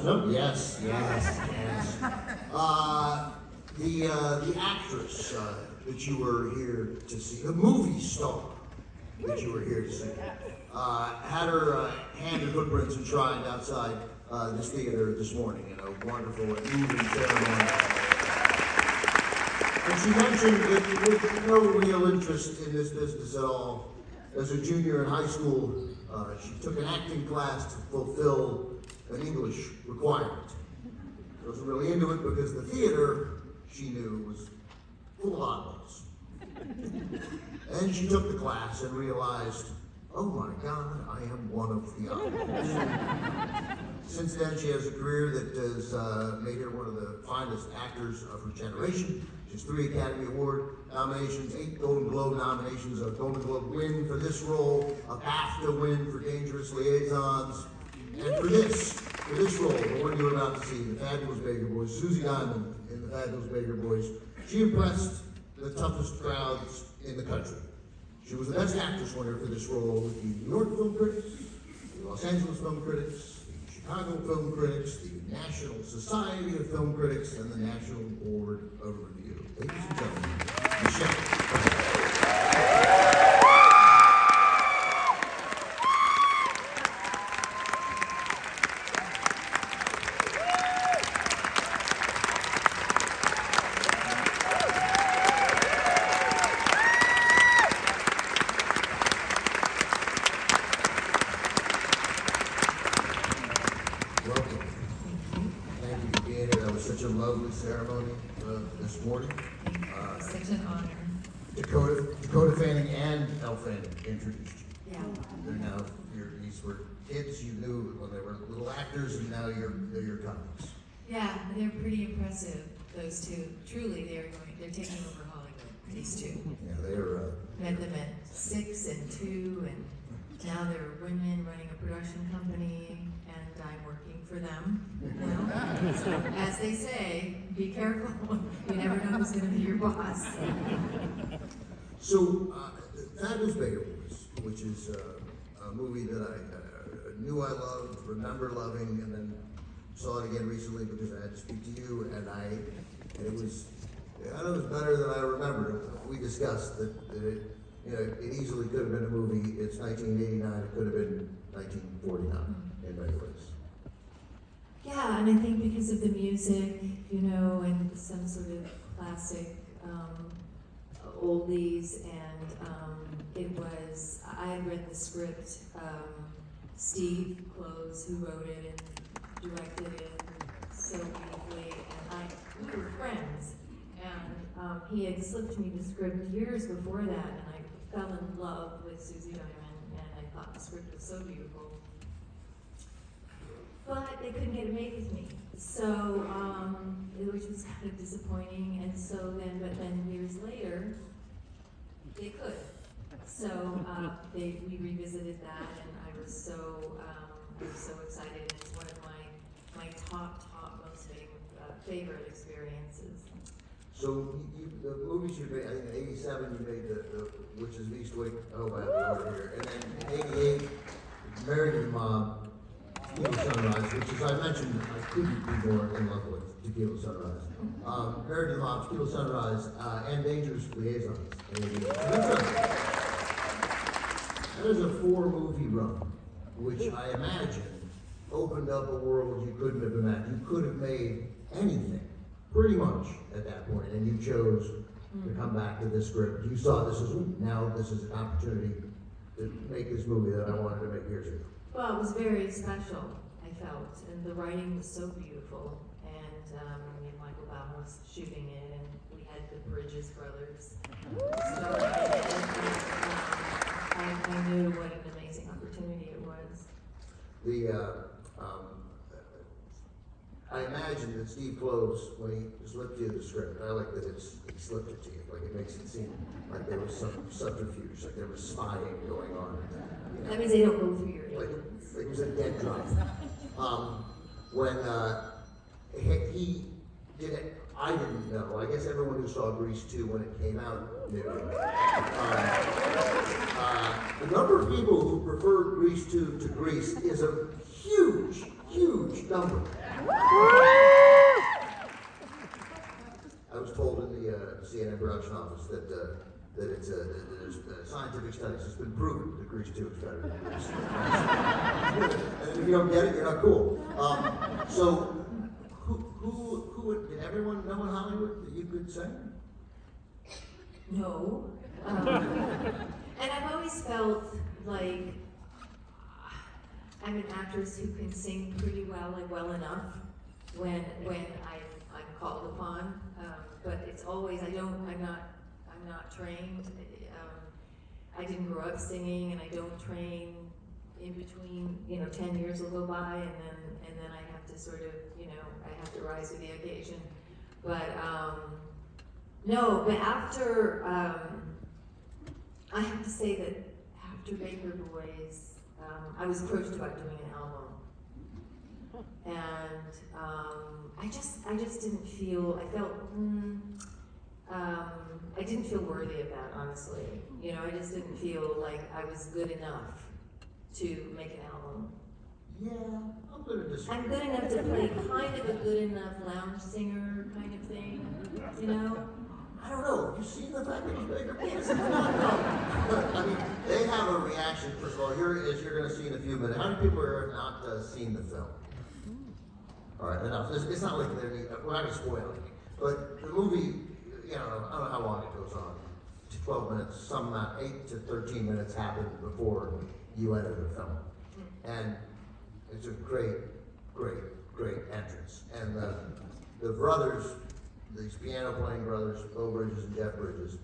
No, yes. The actress that you were here to see, the movie star that you were here to see, had her hand and footprints enshrined outside this theater this morning in a wonderful and moving ceremony. And she mentioned that with no real interest in this business at all, as a junior in high school, she took an acting class to fulfill an English requirement. She wasn't really into it because the theater, she knew, was full of oddballs. And she took the class and realized, oh my God, I am one of the oddballs. Since then, she has a career that has made her one of the finest actors of her generation. She has 3 Academy Award nominations, 8 Golden Globe nominations, a Golden Globe win for this role, a BAFTA win for Dangerous Liaisons, and for this role, the one you're about to see, the Fabulous Baker Boys, Susie Diamond in the Fabulous Baker Boys, she impressed the toughest crowds in the country. She was the Best Actress winner for this role with the New York Film Critics, the Los Angeles Film Critics, the Chicago Film Critics, the National Society of Film Critics, and the National Board of Review. Ladies and gentlemen, Michelle Pfeiffer. Ceremony this morning. Such an honor. Dakota Fanning and Elle Fanning introduced you. Yeah. They're now these were kids you knew when they were little actors, and now they're your colleagues. Yeah, they're pretty impressive. Those two, truly, they're taking over Hollywood. These two. Yeah, they're. Met them at 6 and 2, and now they're women running a production company, and I'm working for them. You know? So, as they say, be careful. You never know who's going to be your boss. So, Fabulous Baker Boys, which is a movie that I knew I loved, remember loving, and then saw it again recently because I had to speak to you, and it was better than I remembered. We discussed that it easily could have been a movie. It's 1989. It could have been 1949 in many ways. Yeah, and I think because of the music, and some sort of classic oldies, and I had read the script, Steve Close, who wrote it and directed it so beautifully, and we were friends, and he had slipped me the script years before that, and I fell in love with Susie Diamond, and I thought the script was so beautiful. But they couldn't get it made with me, so which was kind of disappointing. And but then years later, they could. So we revisited that, and I was so excited. And it's one of my top most favorite experiences. So the movies you made, I think in '87 you made the which is Eastwick. Oh, I have the order here. And then in '88, Married to the Mob. Tequila Sunrise, which, as I mentioned, I couldn't be more in love with Tequila Sunrise. Married to the Mob, Tequila Sunrise, and Dangerous Liaisons. That is a 4-movie run, which I imagine opened up a world you couldn't have imagined. You could have made anything, pretty much, at that point, and you chose to come back to this script. You saw this as, now this is an opportunity to make this movie that I wanted to make years ago. Well, it was very special, I felt, and the writing was so beautiful, and Michael Baum was shooting it, and we had the Bridges brothers. So I knew what an amazing opportunity it was. I imagine that Steve Close, when he slipped you the script, I like that he slipped it to you, like it makes it seem like there was some subterfuge, like there was spying going on. That means they don't go through your aliens. Like it was a dead drop. When he did it, I didn't know. I guess everyone who saw Grease 2 when it came out knew. The number of people who preferred Grease 2 to Grease is a huge number. I was told in the CNN production office that there's scientific studies. It's been proven that Grease 2 is better than Grease. And if you don't get it, you're not cool. So, did everyone know in Hollywood that you could sing? No. And I've always felt like I'm an actress who can sing pretty well and well enough when I'm called upon. But it's always I'm not trained. I didn't grow up singing, and I don't train in between. 10 years will go by, and then I have to sort of I have to rise to the occasion. But no. But after I have to say that after Baker Boys, I was approached about doing an album, and I just didn't feel. I didn't feel worthy of that, honestly. I just didn't feel like I was good enough to make an album. Yeah, I'm gonna disagree. I'm good enough to play kind of a good enough lounge singer kind of thing, I don't know. Have you seen the fact that he's Baker Boys? No. I mean, they have a reaction. First of all, as you're going to see in a few minutes. How many people are not seen the film? All right, enough. It's not like we're not going to spoil anything. But the movie, I don't know how long it goes on. 12 minutes, some amount, 8 to 13 minutes happen before you enter the film. And it's a great entrance. And the brothers, these piano playing brothers, Bo Bridges and Jeff Bridges,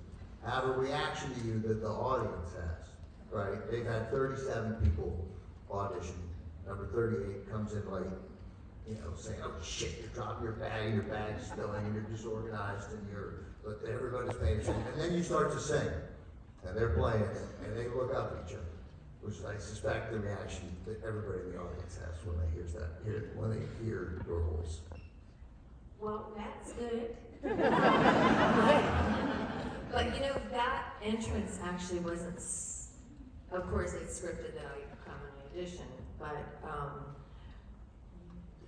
have a reaction to you that the audience has, right? They've had 37 people audition. Number 38 comes in late, saying, oh shit, you're dropping your bag, and your bag's spilling, and you're disorganized, but everybody's paying attention. And then you start to sing, and they're playing, and they look up at each other, which I suspect the reaction that everybody in the audience has when they hear your voice. Well, that's good. But that entrance actually wasn't. Of course, it's scripted that I come and audition, but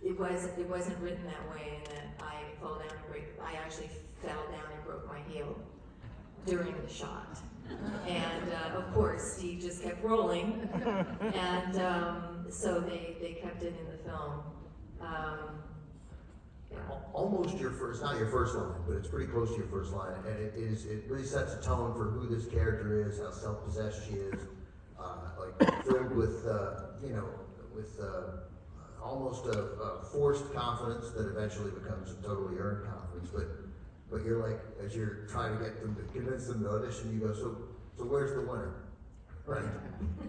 it wasn't written that way, and that I fall down and break. I actually fell down and broke my heel during the shot, and of course, Steve just kept rolling, and so they kept it in the film. Almost not your first line, but it's pretty close to your first line, and it really sets a tone for who this character is, how self-possessed she is, filled with almost a forced confidence that eventually becomes a totally earned confidence. But you're like, as you're trying to get them to convince them to audition, you go, so where's the winner, right?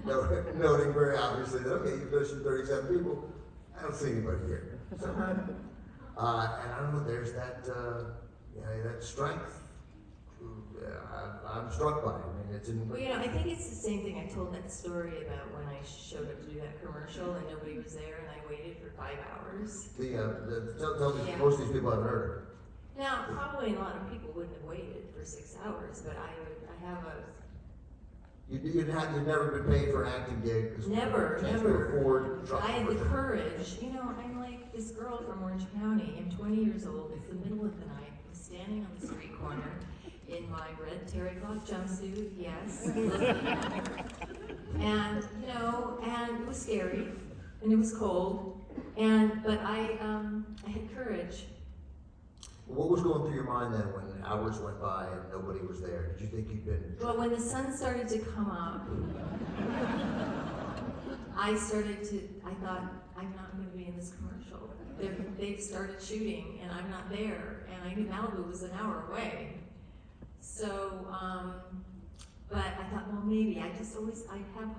Noting very obviously that you've auditioned 37 people, I don't see anybody here. So, and I don't know, there's that strength. I'm struck by it. I mean, it's in. Well, I think it's the same thing. I told that story about when I showed up to do that commercial and nobody was there, and I waited for 5 hours. Tell me, most of these people haven't heard of it. Now, probably a lot of people wouldn't have waited for 6 hours, but I have a. You've never been paid for an acting gig. Never. I had the courage. I'm like this girl from Orange County. I'm 20 years old. It's the middle of the night. I'm standing on the street corner in my red terry cloth jumpsuit. Yes, and and it was scary, and it was cold, but I had courage. What was going through your mind then when hours went by and nobody was there? Did you think you'd been... Well, when the sun started to come up, I thought, I'm not going to be in this commercial. They've started shooting and I'm not there. And I knew Malibu was an hour away. So, but I thought, well, maybe. I have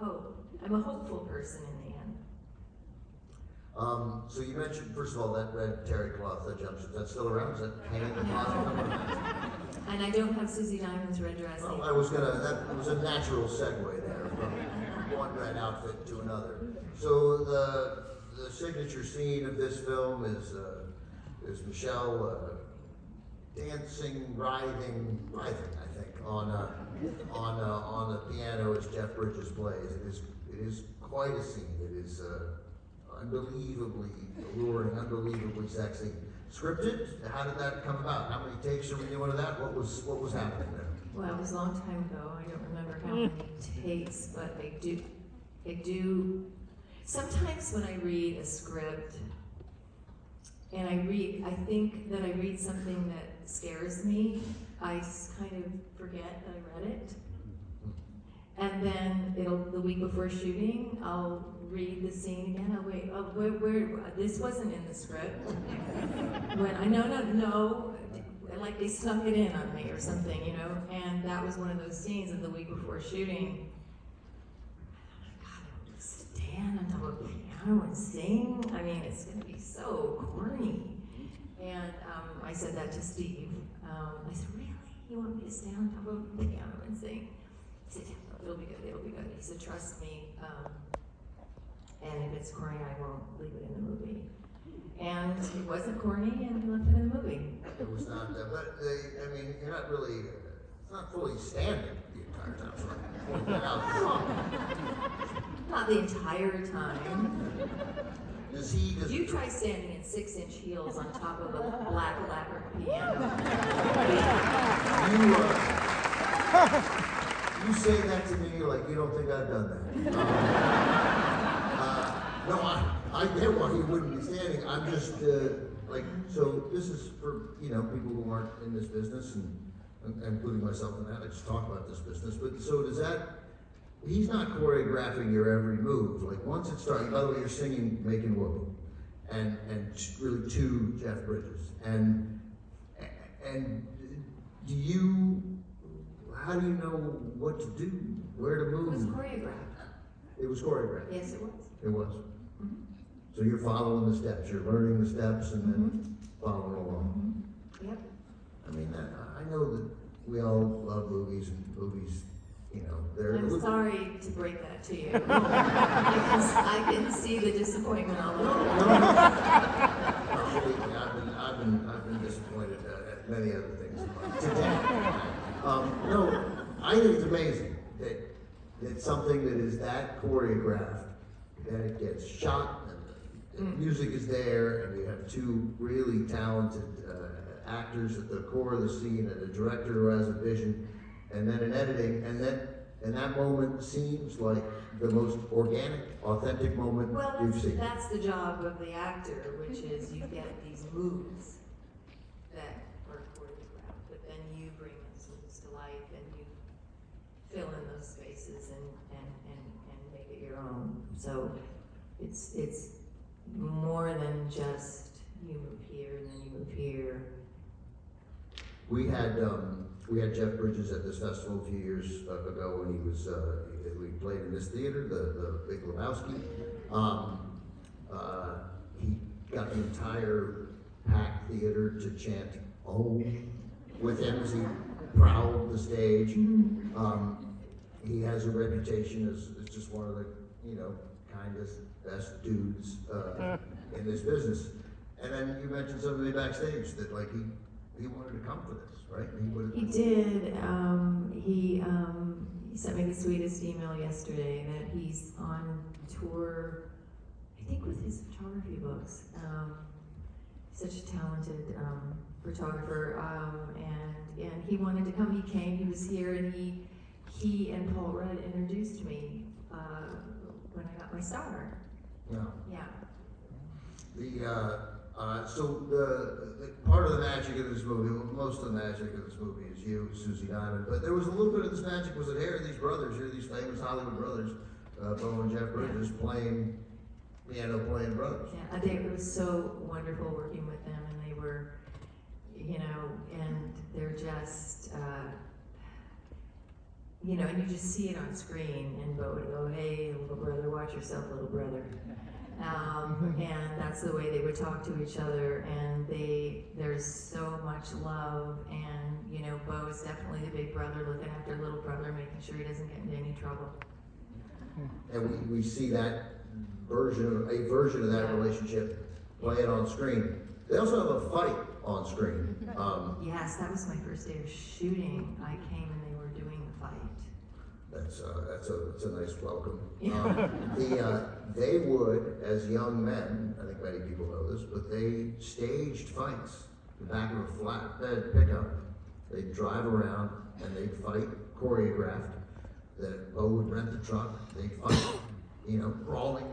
hope. I'm a hopeful person in the end. So you mentioned, first of all, that red terry cloth jumpsuit. That's still around? Is that hanging in the closet? And I don't have Susie Diamond's red dress. Well, that was a natural segue there from one red outfit to another. So the signature scene of this film is Michelle dancing, writhing, I think, on the piano as Jeff Bridges plays. It is quite a scene. It is unbelievably alluring, unbelievably sexy. Scripted? How did that come about? How many takes are we doing of that? What was happening there? Well, it was a long time ago. I don't remember how many takes, but I do. Sometimes when I read a script, and I think that I read something that scares me, I kind of forget that I read it. And then the week before shooting, I'll read the scene again. I'll wait, where this wasn't in the script. No, like they snuck it in on me or something, you know? And that was one of those scenes of the week before shooting. God, I would stand on top of a piano and sing. I mean, it's gonna be so corny. And I said that to Steve. I said, really? You want me to stand on top of a piano and sing? He said, yeah, it'll be good, it'll be good. He said, trust me. And if it's corny, I won't leave it in the movie. And it wasn't corny, and we left it in the movie. It was not, but I mean, you're not really, it's not fully standing the entire time, so I'm pointing that out. Not the entire time. Does You try standing in 6-inch heels on top of a black elaborate piano. You say that to me like you don't think I've done that. No, I get why you wouldn't be standing. I'm just so this is for people who aren't in this business, and including myself in that. I just talk about this business. But so does that? He's not choreographing your every move. Like once it starts. By the way, you're singing "Making Whoopee," and really to Jeff Bridges. And do you? How do you know what to do? Where to move? It was choreographed. It was choreographed. Yes, it was. It was. Mm-hmm. So you're following the steps. You're learning the steps and then following along. Mm-hmm. Yep. I mean, I know that we all love movies, and movies, they're. I'm sorry to break that to you. Because I can see the disappointment all over. Believe me, I've been disappointed at many other things today. No, I think it's amazing that something that is that choreographed, that it gets shot, and the music is there, and we have two really talented actors at the core of the scene, and a director who has a vision, and then an editing, and that moment seems like the most organic, authentic moment we've seen. That's the job of the actor, which is you get these moves that are choreographed, but then you bring those moves to life, and you fill in those spaces and make it your own. So it's more than just you move here and then you move here. We had Jeff Bridges at this festival a few years ago when he was we played in this theater, the Big Lebowski. He got the entire packed theater to chant "Oh" with him as he prowled the stage. He has a reputation as just one of the kindest, best dudes in this business. And then you mentioned somebody backstage that he wanted to come for this, right? He did. He sent me the sweetest email yesterday that he's on tour, I think with his photography books. Such a talented photographer, and he wanted to come. He came. He was here, and he and Paul Rudd introduced me when I got my star. Yeah. Yeah. So the part of the magic of this movie, most of the magic of this movie is you, Susie Diamond, but there was a little bit of this magic was that here are these brothers, here are these famous Hollywood brothers, Bo and Jeff Bridges, playing piano playing brothers. Yeah, it was so wonderful working with them, and they were, and they're just, and you just see it on screen, and Bo would go, "Hey, little brother, watch yourself, little brother." And that's the way they would talk to each other, and there's so much love, and Bo is definitely the big brother looking after little brother, making sure he doesn't get into any trouble. And we see that a version of that relationship playing on screen. They also have a fight on screen. Yes, that was my first day of shooting. I came and they were doing the fight. That's a nice welcome. Yeah. They would, as young men, I think many people know this, but they staged fights in the back of a flatbed pickup. They'd drive around and they'd fight choreographed. Bo would rent the truck, they'd fight, brawling,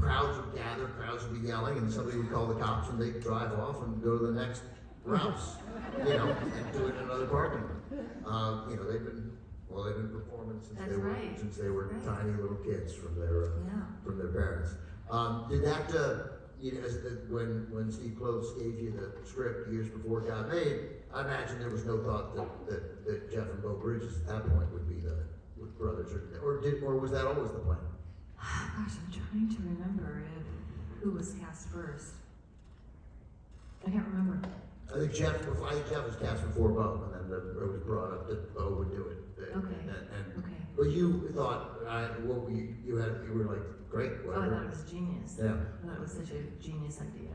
crowds would gather, crowds would be yelling, and somebody would call the cops and they'd drive off and go to the next rouse, and do it in another parking lot. They've been performing since they were tiny little kids from their parents. Did that when Steve Close gave you the script years before it got made? I imagine there was no thought that Jeff and Bo Bridges at that point would be the brothers, or was that always the plan? Gosh, I'm trying to remember who was cast first. I can't remember. I think Jeff was cast before Bo, and then it was brought up that Bo would do it. Okay. But you thought, you were like, great, whatever. Oh, I thought it was genius. Yeah. I thought it was such a genius idea.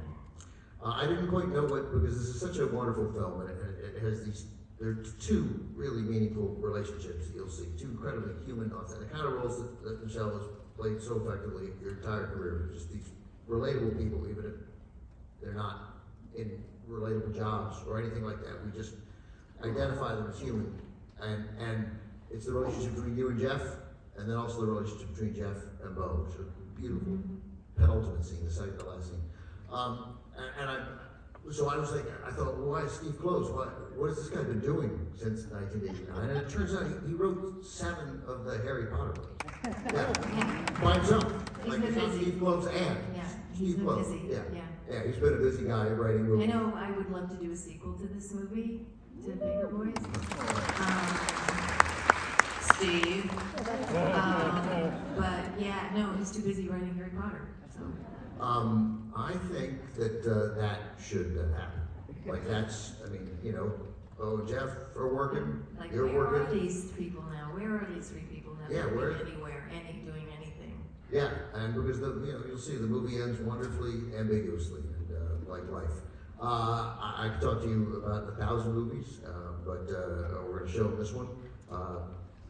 I didn't quite know because this is such a wonderful film, and it has there are two really meaningful relationships that you'll see, two incredibly human, authentic, the kind of roles that Michelle has played so effectively your entire career, just these relatable people, even if they're not in relatable jobs or anything like that. We just identify them as human, and it's the relationship between you and Jeff, and then also the relationship between Jeff and Bo, which is a beautiful penultimate scene, the second to last scene. So I was like, I thought, well, why is Steve Close? What has this guy been doing since 1989? And it turns out he wrote 7 of the Harry Potter books. Yeah, by himself. He's Like, been it's not busy. Steve Close and Yeah, he's Steve been Close. busy. Yeah, he's been a busy guy writing I movies. know I would love to do a sequel to this movie, to Baker Boys. Steve. But yeah, no, he's too busy writing Harry Potter. So. I think that that should happen. Like Bo and Jeff are working, Like, you're where working. are these people now? Where are these 3 people now? Yeah, They're anywhere, doing anything. Yeah, and because you'll see the movie ends wonderfully, ambiguously, and like life. I could talk to you about 1,000 movies, but we're going to show this one.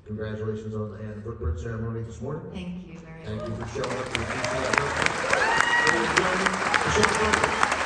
Congratulations on the hand and footprint ceremony this morning. Thank you very much. Thank you for showing up. For the TCMFF. Ladies and gentlemen, Michelle Pfeiffer.